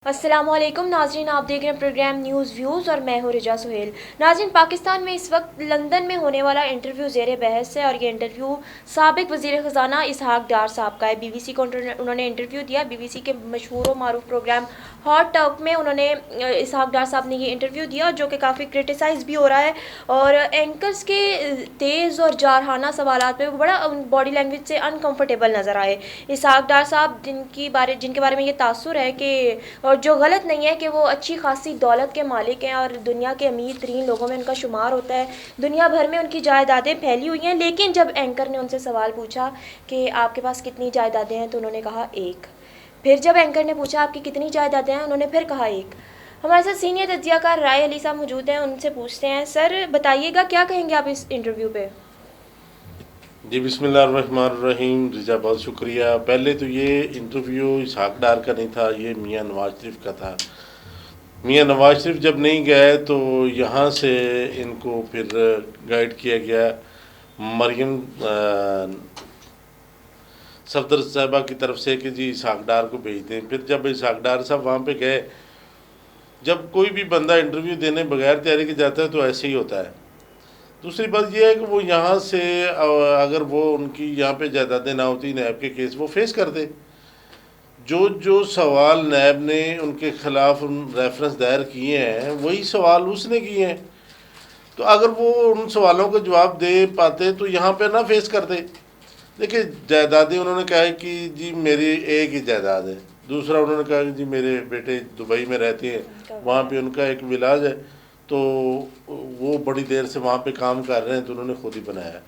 अस्सलामुअलैकुम नाज़रीन, आप देख रहे हैं प्रोग्राम न्यूज़ व्यूज़ और मैं हूँ रिजा सुहेल। नाज़रीन, पाकिस्तान में इस वक्त लंदन में होने वाला इंटरव्यू ज़ेर बहस है और ये इंटरव्यू साबिक वज़ीर ख़ज़ाना इसहाक डार साहब का है। बीबीसी को उन्होंने इंटरव्यू दिया। बीबीसी के मशहूर व मारूफ प्रोग्राम हॉट टॉक में उन्होंने इसहाक डार साहब ने ये इंटरव्यू दिया जो कि काफ़ी क्रिटिसाइज़ भी हो रहा है और एंकर्स के तेज़ और जारहाना सवालात पे बड़ा बॉडी लैंग्वेज से अनकम्फर्टेबल नज़र आए। इसहाक डार साहब जिनके बारे में ये तासुर है कि और जो गलत नहीं है कि वो अच्छी खासी दौलत के मालिक हैं और दुनिया के अमीर तरीन लोगों में उनका शुमार होता है। दुनिया भर में उनकी जायदादें फैली हुई हैं। लेकिन जब एंकर ने उनसे सवाल पूछा कि आपके पास कितनी जायदादें हैं तो उन्होंने कहा एक। फिर जब एंकर ने पूछा आपकी कितनी जायदादें हैं, उन्होंने फिर कहा एक। हमारे साथ सीनियर तज्जियाकार राय अली साहब मौजूद हैं, उनसे पूछते हैं। सर बताइएगा, क्या कहेंगे आप इस इंटरव्यू पे? जी बिस्मिल्लाहिर्रहमानिर्रहीम। रिजा बहुत शुक्रिया। पहले तो ये इंटरव्यू इसहाक डार का नहीं था, ये मियाँ नवाज शरीफ का था। मियाँ नवाज शरीफ जब नहीं गए तो यहाँ से इनको फिर गाइड किया गया मरियम सफदर साहबा की तरफ से कि जी इसहाक डार को भेज दें। फिर जब इसहाक डार साहब वहाँ पे गए, जब कोई भी बंदा इंटरव्यू देने बगैर तैयारी के जाता है तो ऐसे ही होता है। दूसरी बात यह है कि वो यहाँ से अगर वो उनकी यहाँ पे जायदादें ना होती, नैब के केस वो फेस करते। जो जो सवाल नैब ने उनके खिलाफ रेफरेंस दायर किए हैं वही सवाल उसने किए हैं। तो अगर वो उन सवालों का जवाब दे पाते तो यहाँ पे ना फेस करते। देखिए, जायदादें उन्होंने कहा है कि जी मेरी एक ही जायदाद है। दूसरा उन्होंने कहा कि जी मेरे बेटे दुबई में रहते हैं, वहाँ पे उनका एक विलाज है, तो वो बड़ी देर से वहाँ पे काम कर रहे हैं, तो उन्होंने खुद ही बनाया है।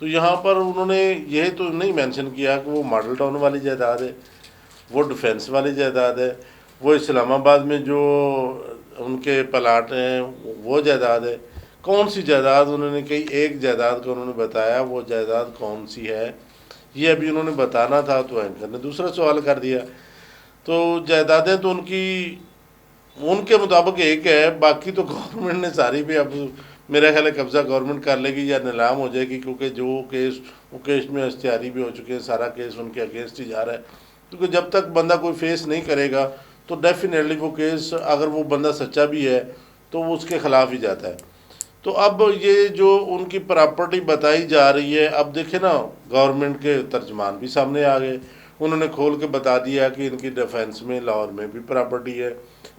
तो यहाँ पर उन्होंने यह तो नहीं मेंशन किया कि वो मॉडल टाउन वाली जायदाद है, वो डिफेंस वाली जायदाद है, वो इस्लामाबाद में जो उनके प्लाट हैं वो जायदाद है। कौन सी जायदाद उन्होंने कही, एक जायदाद का उन्होंने बताया, वो जायदाद कौन सी है ये अभी उन्होंने बताना था, तो एंकर ने दूसरा सवाल कर दिया। तो जायदादें तो उनकी उनके मुताबिक एक है, बाकी तो गवर्नमेंट ने सारी भी अब मेरा ख्याल है कब्ज़ा गवर्नमेंट कर लेगी या नीलाम हो जाएगी, क्योंकि जो केस वो केस में इश्तिहारी भी हो चुके हैं, सारा केस उनके अगेंस्ट ही जा रहा है। क्योंकि जब तक बंदा कोई फेस नहीं करेगा तो डेफिनेटली वो केस, अगर वो बंदा सच्चा भी है तो वो उसके ख़िलाफ़ ही जाता है। तो अब ये जो उनकी प्रॉपर्टी बताई जा रही है, अब देखे ना, गवर्नमेंट के तर्जमान भी सामने आ गए। उन्होंने खोल के बता दिया कि इनकी डिफेंस में लाहौर में भी प्रॉपर्टी है,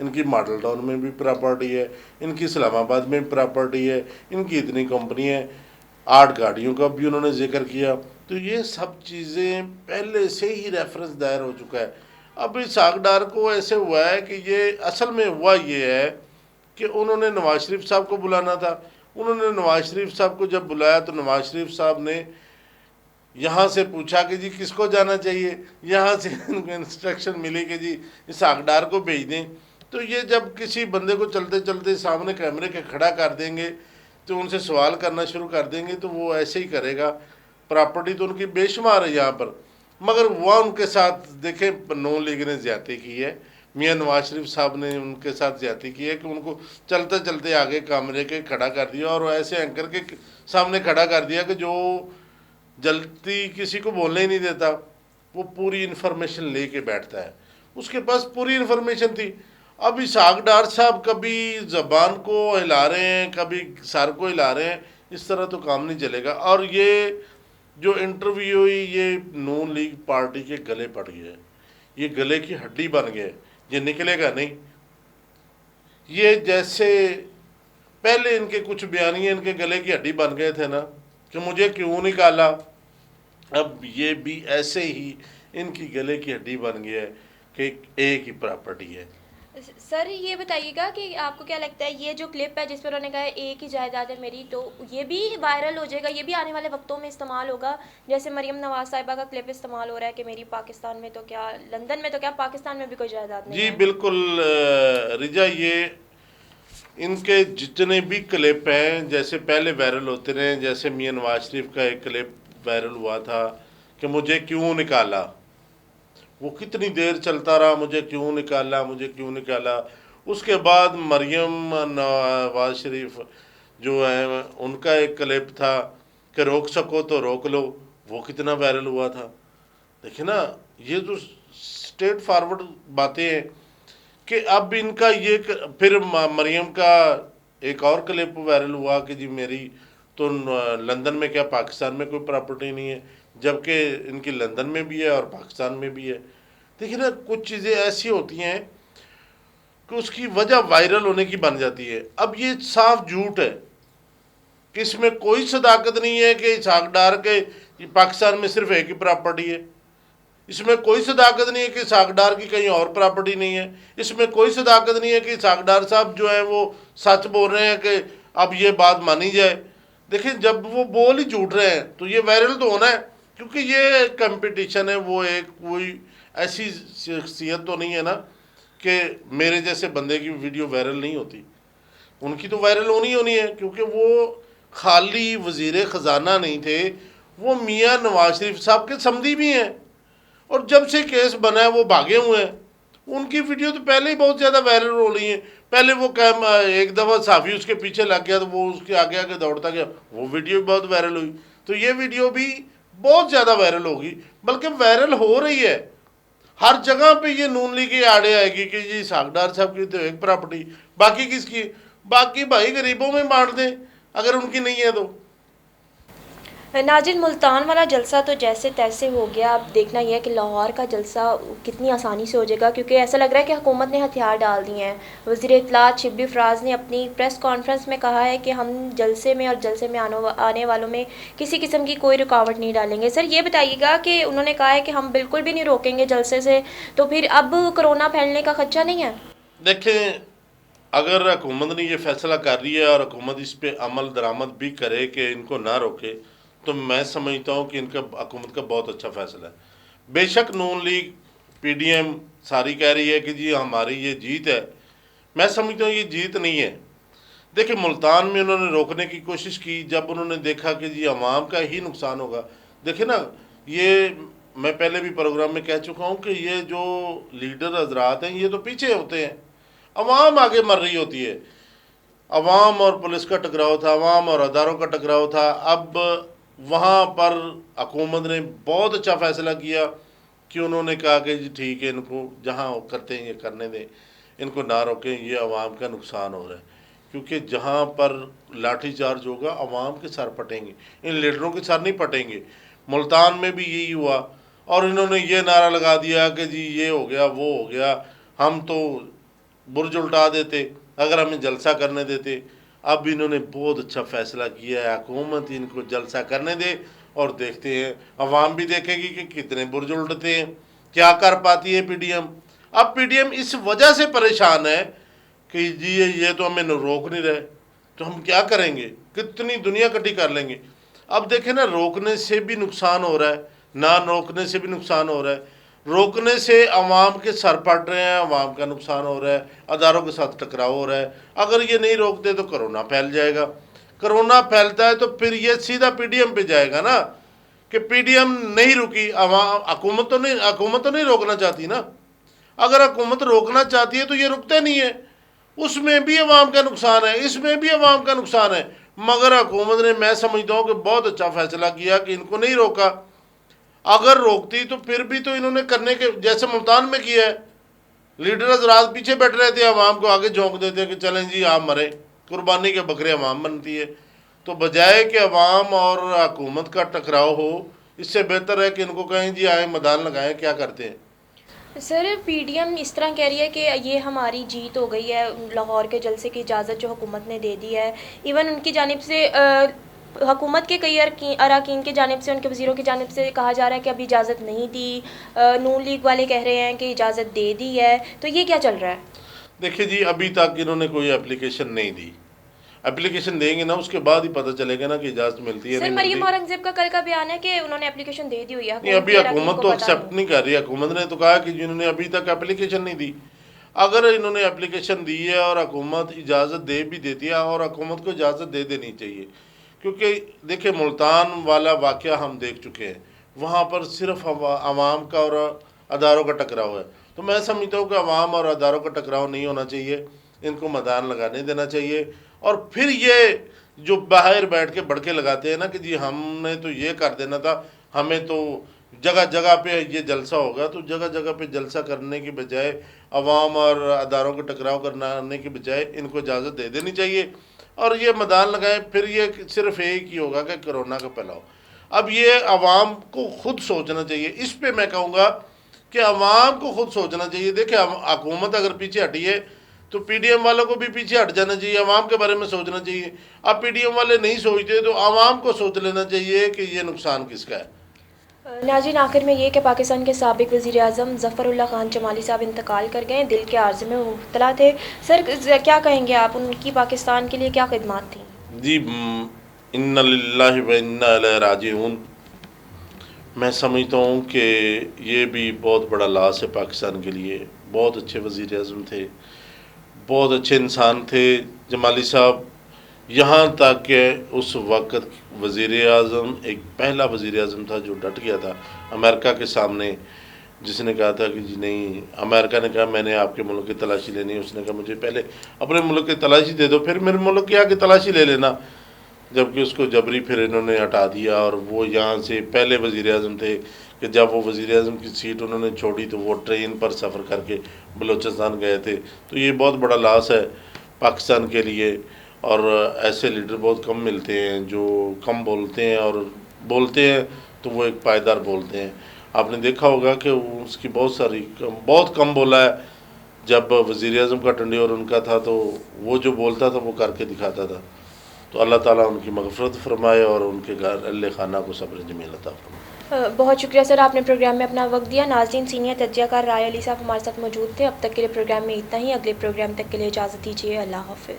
इनकी मॉडल टाउन में भी प्रॉपर्टी है, इनकी इस्लामाबाद में भी प्रॉपर्टी है, इनकी इतनी कंपनी है, 8 गाड़ियों का भी उन्होंने जिक्र किया। तो ये सब चीज़ें पहले से ही रेफरेंस दायर हो चुका है। अब इस सागडार को ऐसे हुआ है कि ये असल में हुआ ये है कि उन्होंने नवाज शरीफ साहब को बुलाना था। उन्होंने नवाज शरीफ साहब को जब बुलाया तो नवाज शरीफ साहब ने यहाँ से पूछा कि जी किसको जाना चाहिए, यहाँ से उनको इंस्ट्रक्शन मिली कि जी इस आगडार को भेज दें। तो ये जब किसी बंदे को चलते चलते सामने कैमरे के खड़ा कर देंगे तो उनसे सवाल करना शुरू कर देंगे, तो वो ऐसे ही करेगा। प्रॉपर्टी तो उनकी बेशुमार है यहाँ पर, मगर वह उनके साथ देखें नून लीग ने ज़्यादती की है, मियाँ नवाज शरीफ साहब ने उनके साथ ज़्यादती की है कि उनको चलते चलते आगे कैमरे के खड़ा कर दिया और ऐसे एंकर के सामने खड़ा कर दिया कि जो जल्दी किसी को बोलने ही नहीं देता, वो पूरी इन्फॉर्मेशन लेके बैठता है। उसके पास पूरी इन्फॉर्मेशन थी। अब इसहाक डार साहब कभी ज़बान को हिला रहे हैं, कभी सर को हिला रहे हैं, इस तरह तो काम नहीं चलेगा। और ये जो इंटरव्यू हुई ये नून लीग पार्टी के गले पड़ गया है, ये गले की हड्डी बन गए, ये निकलेगा नहीं। ये जैसे पहले इनके कुछ बयानिए इनके गले की हड्डी बन गए थे ना कि मुझे क्यों निकाला, अब ये भी ऐसे ही इनकी गले की हड्डी बन गया है कि एक ही प्रॉपर्टी है। सर ये बताइएगा कि आपको क्या लगता है ये जो क्लिप है जिस पर उन्होंने कहा है एक ही जायदाद है मेरी, तो ये भी वायरल हो जाएगा, ये भी आने वाले वक्तों में इस्तेमाल होगा? जैसे मरियम नवाज साहिबा का क्लिप इस्तेमाल हो रहा है कि मेरी पाकिस्तान में तो क्या, लंदन में तो क्या, पाकिस्तान में भी कोई जायदाद नहीं जी है। बिल्कुल रिजा, ये इनके जितने भी क्लिप हैं जैसे पहले वायरल होते रहे, जैसे मियाँ नवाज शरीफ का एक क्लिप वायरल हुआ था कि मुझे क्यों निकाला, वो कितनी देर चलता रहा, मुझे क्यों निकाला, मुझे क्यों निकाला। उसके बाद मरियम नवाज शरीफ जो है उनका एक क्लिप था कि रोक सको तो रोक लो, वो कितना वायरल हुआ था। देखिए ना, ये जो स्ट्रेट फॉरवर्ड बातें हैं कि अब इनका ये फिर मरियम का एक और क्लिप वायरल हुआ कि जी मेरी तो लंदन में क्या पाकिस्तान में कोई प्रॉपर्टी नहीं है, जबकि इनकी लंदन में भी है और पाकिस्तान में भी है। देखिए ना, कुछ चीज़ें ऐसी होती हैं कि उसकी वजह वायरल होने की बन जाती है। अब ये साफ झूठ है कि इसमें कोई सदाकत नहीं है कि इसहाक डार के पाकिस्तान में सिर्फ एक ही प्रॉपर्टी है। इसमें कोई सदाकत नहीं है कि इसहाक डार की कहीं और प्रॉपर्टी नहीं है। इसमें कोई सदाकत नहीं है कि इसहाक डार साहब जो है वो सच बोल रहे हैं कि अब ये बात मानी जाए। देखिए, जब वो बोल ही झूठ रहे हैं तो ये वायरल तो होना है, क्योंकि ये कंपटीशन है। वो एक कोई ऐसी शख्सियत तो नहीं है ना कि मेरे जैसे बंदे की वीडियो वायरल नहीं होती, उनकी तो वायरल होनी होनी है, क्योंकि वो खाली वज़ीर ख़जाना नहीं थे, वो मियाँ नवाज शरीफ साहब के समधी भी हैं, और जब से केस बना है वो भागे हुए हैं। उनकी वीडियो तो पहले ही बहुत ज़्यादा वायरल हो रही है। पहले वो एक दफ़ा साफ़ी उसके पीछे लग गया तो वो उसके आगे आगे दौड़ता गया, वो वीडियो भी बहुत वायरल हुई। तो ये वीडियो भी बहुत ज़्यादा वायरल होगी, बल्कि वायरल हो रही है। हर जगह पे ये नून लीग के आड़े आएगी कि जी इसहाक डार साहब की तो एक प्रॉपर्टी, बाकी किसकी? बाकी भाई गरीबों में बांट दें अगर उनकी नहीं है तो। नाज़रीन, मुल्तान वाला जलसा तो जैसे तैसे हो गया। अब देखना यह है कि लाहौर का जलसा कितनी आसानी से हो जाएगा, क्योंकि ऐसा लग रहा है कि हुकूमत ने हथियार डाल दिए हैं। वज़ीर इत्तलात शिब्ली फराज ने अपनी प्रेस कॉन्फ्रेंस में कहा है कि हम जलसे में और जलसे में आने वालों में किसी किस्म की कोई रुकावट नहीं डालेंगे। सर, ये बताइएगा कि उन्होंने कहा है कि हम बिल्कुल भी नहीं रोकेंगे जलसे से, तो फिर अब कोरोना फैलने का खदशा नहीं है? देखें, अगर हुकूमत ने ये फैसला कर रही है और हुकूमत इस पर अमल दरामद भी करे कि इनको ना रोके, तो मैं समझता हूँ कि इनका हुकूमत का बहुत अच्छा फैसला है। बेशक नून लीग पीडीएम सारी कह रही है कि जी हमारी ये जीत है, मैं समझता हूँ ये जीत नहीं है। देखिए, मुल्तान में उन्होंने रोकने की कोशिश की, जब उन्होंने देखा कि जी अवाम का ही नुकसान होगा। देखिए ना, ये मैं पहले भी प्रोग्राम में कह चुका हूँ कि ये जो लीडर हजरात हैं ये तो पीछे होते हैं, अवाम आगे मर रही होती है। अवाम और पुलिस का टकराव था, अवाम और अदारों का टकराव था। अब वहाँ पर हुकूमत ने बहुत अच्छा फ़ैसला किया कि उन्होंने कहा कि जी ठीक है, इनको जहाँ करते हैं ये करने दें, इनको ना रोकें, ये अवाम का नुकसान हो रहा है। क्योंकि जहाँ पर लाठी चार्ज होगा अवाम के सर पटेंगे, इन लीडरों के सर नहीं पटेंगे। मुल्तान में भी यही हुआ, और इन्होंने ये नारा लगा दिया कि जी ये हो गया वो हो गया, हम तो बुर्ज उल्टा देते अगर हमें जलसा करने देते। अब इन्होंने बहुत अच्छा फ़ैसला किया है, हुकूमत इनको जलसा करने दे और देखते हैं, अवाम भी देखेगी कि कितने बुर्ज उल्टते हैं, क्या कर पाती है पीडीएम। अब पीडीएम इस वजह से परेशान है कि जी ये तो हमें रोक नहीं रहे, तो हम क्या करेंगे, कितनी दुनिया इकट्ठी कर लेंगे। अब देखें ना, रोकने से भी नुकसान हो रहा है, ना रोकने से भी नुकसान हो रहा है। रोकने से अवाम के सर पड़ रहे हैं, अवाम का नुकसान हो रहा है, अदारों के साथ टकराव हो रहा है। अगर ये नहीं रोकते तो कोरोना फैल जाएगा। कोरोना फैलता है तो फिर ये सीधा पीडीएम पे जाएगा ना, कि पीडीएम नहीं रुकी, अवाम हुकूमत तो नहीं रोकना चाहती ना। अगर हुकूमत रोकना चाहती है तो ये रुकते नहीं है, उसमें भी अवाम का नुकसान है, इसमें भी अवाम का नुकसान है। मगर हुकूमत ने, मैं समझता हूँ कि बहुत अच्छा फैसला किया कि इनको नहीं रोका। अगर रोकती तो फिर भी तो इन्होंने करने के, जैसे मुल्तान में किया है, लीडर हजरात पीछे बैठ रहे थे, अवाम को आगे झोंक देते हैं कि चलें जी आप मरे, कुर्बानी के बकरे अवाम बनती है। तो बजाय कि अवाम और हुकूमत का टकराव हो, इससे बेहतर है कि इनको कहें जी आए मैदान लगाएं, क्या करते हैं। सर, पीडीएम इस तरह कह रही है कि ये हमारी जीत हो गई है, लाहौर के जलसे की इजाज़त जो हुकूमत ने दे दी है। इवन उनकी जानिब से हुकूमत के कई अरकान की जानिब से, उनके वज़ीरों की जानिब से कहा जा रहा है कि अभी इजाज़त नहीं दी। नून लीग वाले कह रहे हैं कि इजाज़त दे दी है। तो ये क्या चल रहा है? देखिए जी, अभी तक इन्होंने कोई एप्लीकेशन नहीं दी। एप्लीकेशन देंगे ना, उसके बाद ही पता चलेगा ना कि इजाज़त मिलती है सर, नहीं मरियम मिलती। औरंगजेब का कल का बयान है कि उन्होंने एप्लीकेशन दे दी हुई है। नहीं, अभी हुकूमत तो एक्सेप्ट नहीं कर रही है। हुकूमत ने तो कहा कि जिन्होंने अभी तक एप्लीकेशन नहीं दी। अगर इन्होंने एप्लीकेशन दी है और हुकूमत इजाज़त दे भी देती है, और हुकूमत को इजाज़त दे देनी चाहिए, क्योंकि देखिए मुल्तान वाला वाक़या हम देख चुके हैं, वहाँ पर सिर्फ आवाम का और अदारों का टकराव है। तो मैं समझता हूँ कि आवाम और अदारों का टकराव नहीं होना चाहिए, इनको मैदान लगाने देना चाहिए। और फिर ये जो बाहर बैठ के बड़के लगाते हैं ना कि जी हमने तो ये कर देना था, हमें तो जगह जगह पे ये जलसा होगा, तो जगह जगह पे जलसा करने की बजाय, अवाम और अदारों को टकराव करने की बजाय इनको इजाज़त दे देनी चाहिए और ये मैदान लगाएं। फिर ये सिर्फ एक ही होगा कि कोरोना का फैलाव। अब ये अवाम को खुद सोचना चाहिए। इस पे मैं कहूँगा कि अवाम को खुद सोचना चाहिए। देखिए, हुकूमत अगर पीछे हटी है तो पीडीएम वालों को भी पीछे हट जाना चाहिए, अवाम के बारे में सोचना चाहिए। अब पीडीएम वाले नहीं सोचते तो अवाम को सोच लेना चाहिए कि ये नुकसान किसका है। नाज़रीन, आखिर में ये कि पाकिस्तान के साबिक वज़ीर-ए-आज़म ज़फ़रुल्लाह खान चमाली साहब इंतकाल कर गए, दिल के आर्ज़े में मुब्तला थे। सर, क्या कहेंगे आप, उनकी पाकिस्तान के लिए क्या खिदमत थी? जी, इन्ना लिल्लाहि व इन्ना इलैहि राजिऊन। मैं समझता हूँ कि ये भी बहुत बड़ा लॉस है पाकिस्तान के लिए। बहुत अच्छे वज़ीर आज़म थे, बहुत अच्छे इंसान थे जमाली साहब। यहाँ तक कि उस वक़्त वज़ीर आज़म एक पहला वज़ीर आज़म था जो डट गया था अमेरिका के सामने, जिसने कहा था कि जी नहीं, अमेरिका ने कहा मैंने आपके मुल्क की तलाशी लेनी है, उसने कहा मुझे पहले अपने मुल्क की तलाशी दे दो, फिर मेरे मुल्क की आके तलाशी ले लेना। जबकि उसको जबरी फिर इन्होंने हटा दिया और वो यहाँ से पहले वज़ीर आज़म थे कि जब वो वज़ीर आज़म की सीट उन्होंने छोड़ी तो वो ट्रेन पर सफ़र करके बलूचिस्तान गए थे। तो ये बहुत बड़ा लॉस है पाकिस्तान के लिए और ऐसे लीडर बहुत कम मिलते हैं जो कम बोलते हैं और बोलते हैं तो वो एक पायदार बोलते हैं। आपने देखा होगा कि उसकी बहुत कम बोला है। जब वज़ीर आज़म का टंडे उनका था तो वो जो बोलता था वो करके दिखाता था। तो अल्लाह ताला उनकी मग़फ़िरत फ़रमाए और उनके घर अहले ख़ाना को सब्र जमील अता फ़रमाए। बहुत शुक्रिया सर, आपने प्रोग्राम में अपना वक्त दिया। नाज़रीन, सीनियर तज्ज़ियाकार राय अली साहब हमारे साथ मौजूद थे। अब तक के लिए प्रोग्राम में इतना ही। अगले प्रोग्राम तक के लिए इजाज़त दीजिए। अल्लाह हाफ़िज़।